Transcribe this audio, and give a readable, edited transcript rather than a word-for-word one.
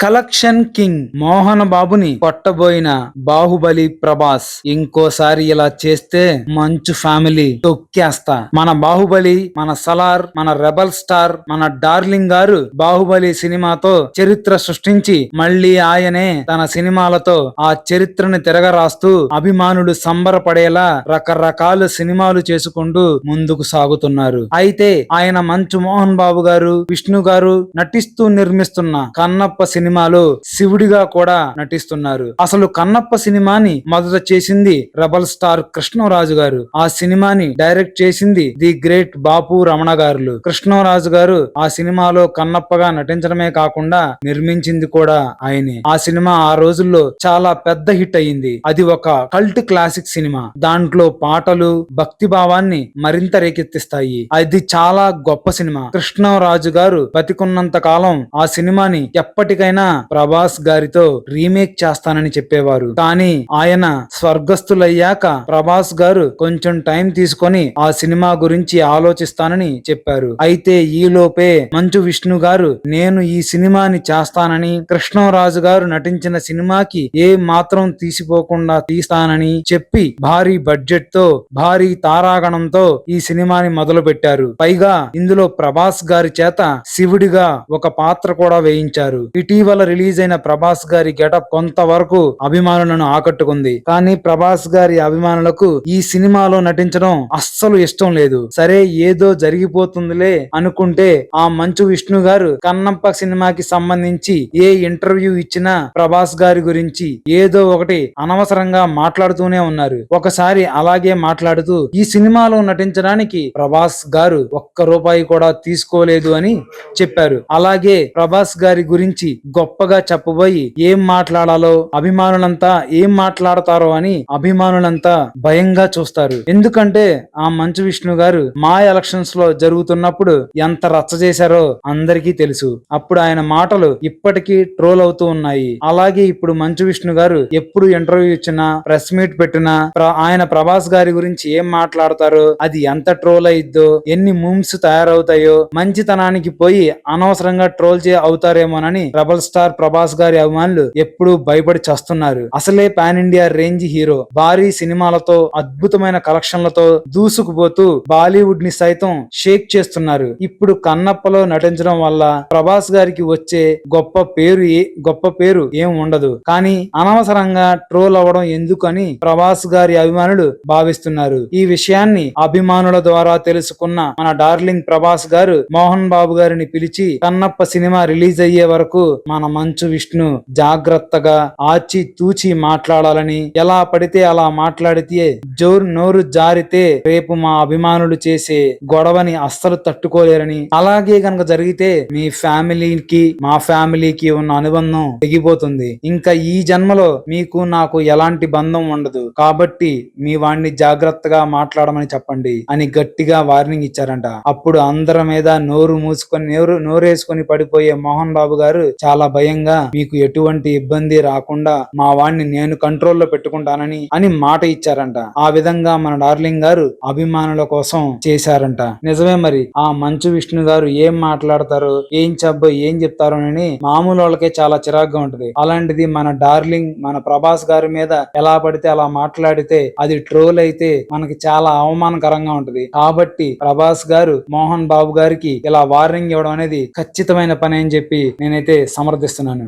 Collection king Mohan బాబుని కొట్టబోయిన బాహుబలి ప్రభాస్ ఇంకోసారి ఇలా చేస్తే మంచు ఫ్యామిలీ తొక్కేస్తా. మన బాహుబలి, మన సలార్, మన రెబల్ స్టార్, మన డార్లింగ్ గారు బాహుబలి సినిమాతో చరిత్ర సృష్టించి మళ్ళీ ఆయనే తన సినిమాలతో ఆ చరిత్రను తిరగరాస్తూ అభిమానులు సంబరపడేలా రకరకాల సినిమాలు చేసుకుంటూ ముందుకు సాగుతున్నారు. అయితే ఆయన మంచు మోహన్ బాబు గారు, విష్ణు గారు నటిస్తూ నిర్మిస్తున్న కన్నప్ప సినిమాలో శివుడిగా కూడా నటిస్తున్నారు. అసలు కన్నప్ప సినిమాని మొదట చేసింది రెబల్ స్టార్ కృష్ణరాజు గారు. ఆ సినిమాని డైరెక్ట్ చేసింది ది గ్రేట్ బాపు రమణ గారు. కృష్ణరాజు గారు ఆ సినిమాలో కన్నప్పగా నటించడమే కాకుండా నిర్మించింది కూడా ఆయనే. ఆ సినిమా ఆ రోజుల్లో చాలా పెద్ద హిట్ అయింది. అది ఒక కల్ట్ క్లాసిక్ సినిమా. దాంట్లో పాటలు భక్తి భావాన్ని మరింత రేకెత్తిస్తాయి. అది చాలా గొప్ప సినిమా. కృష్ణరాజు గారు బతికున్నంత కాలం ఆ సినిమాని ఎప్పటికైనా ప్రభాస్ గారితో రీమేక్ చేస్తానని చెప్పేవారు. కానీ ఆయన స్వర్గస్థులయ్యాక ప్రభాస్ గారు కొంచెం టైం తీసుకొని ఆ సినిమా గురించి ఆలోచిస్తానని చెప్పారు. అయితే ఈలోపే మంచు విష్ణు గారు నేను ఈ సినిమాని చేస్తానని, కృష్ణరాజు గారు నటించిన సినిమాకి ఏ మాత్రం తీసిపోకుండా తీస్తానని చెప్పి భారీ బడ్జెట్ తో, భారీ తారాగణంతో ఈ సినిమాని మొదలు పెట్టారు. పైగా ఇందులో ప్రభాస్ గారి చేత శివుడిగా ఒక పాత్ర కూడా వేయించారు. ఇటీవల రిలీజ్ అయిన ప్రభాస్ గారి గెటప్ కొంతవరకు అభిమానులను ఆకట్టుకుంది. కానీ ప్రభాస్ గారి అభిమానులకు ఈ సినిమాలో నటించడం అస్సలు ఇష్టం లేదు. సరే ఏదో జరిగిపోతుందిలే అనుకుంటే ఆ మంచు విష్ణు గారు కన్నప్ప సినిమాకి సంబంధించి ఏ ఇంటర్వ్యూ ఇచ్చినా ప్రభాస్ గారి గురించి ఏదో ఒకటి అనవసరంగా మాట్లాడుతూనే ఉన్నారు. ఒకసారి అలాగే మాట్లాడుతూ ఈ సినిమాలో నటించడానికి ప్రభాస్ గారు ₹1 కూడా తీసుకోలేదు అని చెప్పారు. అలాగే ప్రభాస్ గారి గురించి గొప్పగా చెప్పబోయి ఏం మాట్లాడాలో, అభిమానులంతా ఏం మాట్లాడతారో అని అభిమానులంతా భయంగా చూస్తారు. ఎందుకంటే ఆ మంచు విష్ణు గారు మా ఎలక్షన్స్ లో జరుగుతున్నప్పుడు ఎంత రచ్చ చేశారో అందరికీ తెలుసు. అప్పుడు ఆయన మాటలు ఇప్పటికీ ట్రోల్ అవుతూ ఉన్నాయి. అలాగే ఇప్పుడు మంచు విష్ణు గారు ఎప్పుడు ఇంటర్వ్యూ ఇచ్చినా, ప్రెస్ మీట్ పెట్టినా ఆయన ప్రభాస్ గారి గురించి ఏం మాట్లాడతారో, అది ఎంత ట్రోల్ అయిద్దో, ఎన్ని మూమ్స్ తయారవుతాయో, మంచితనానికి పోయి అనవసరంగా ట్రోల్ అవుతారేమోనని రెబల్ స్టార్ ప్రభాస్ గారి అభిమానులు ఎప్పుడూ భయపడి చస్తున్నారు. అసలే పాన్ ఇండియా రేంజ్ హీరో, భారీ సినిమాలతో, అద్భుతమైన కలెక్షన్లతో దూసుకుపోతూ బాలీవుడ్ ని సైతం షేక్ చేస్తున్నారు. ఇప్పుడు కన్నప్పలో నటించడం వల్ల ప్రభాస్ గారికి వచ్చే గొప్ప పేరు ఏం ఉండదు. కానీ అనవసరంగా ట్రోల్ అవ్వడం ఎందుకని ప్రభాస్ గారి అభిమానులు భావిస్తున్నారు. ఈ విషయాన్ని అభిమానుల ద్వారా తెలుసుకున్న మన డార్లింగ్ ప్రభాస్ గారు మోహన్ బాబు గారిని పిలిచి కన్నప్ప సినిమా రిలీజ్ అయ్యే వరకు మన మంచు విష్ణు జాగ్రత్తగా ఆచి తూచి మాట్లాడాలని, ఎలా పడితే అలా మాట్లాడితే నోరు జారితే రేపు మా అభిమానులు చేసే గొడవని అస్సలు తట్టుకోలేరని, అలాగే కనుక జరిగితే మీ ఫ్యామిలీకి మా ఫ్యామిలీకి ఉన్న అనుబంధం తెగిపోతుంది. ఇంకా ఈ జన్మలో మీకు నాకు ఎలాంటి బంధం ఉండదు. కాబట్టి మీ వాణ్ణి జాగ్రత్తగా మాట్లాడమని చెప్పండి అని గట్టిగా వార్నింగ్ ఇచ్చారంట. అప్పుడు అందరి మీద నోరేసుకొని పడిపోయే మోహన్ బాబు గారు చాలా భయంగా మీకు ఎటువంటి ఇబ్బంది రాకుండా మా వాణ్ణి నేను కంట్రోల్లో పెట్టుకుంటానని మాట ఇచ్చారంట. ఆ విధంగా మన డార్లింగ్ గారు అభిమానుల కోసం చేశారంట. నిజమే మరి. ఆ మంచు విష్ణు గారు ఏం మాట్లాడతారో, ఏం చెప్తారో అని మామూలు వాళ్ళకే చాలా చిరాగ్గా ఉంటది. అలాంటిది మన డార్లింగ్ మన ప్రభాస్ గారి మీద ఎలా పడితే అలా మాట్లాడితే అది ట్రోల్ అయితే మనకి చాలా అవమానకరంగా ఉంటది. కాబట్టి ప్రభాస్ గారు మోహన్ బాబు గారికి ఇలా వార్నింగ్ ఇవ్వడం అనేది ఖచ్చితమైన పని అని చెప్పి నేనైతే సమర్థిస్తున్నాను.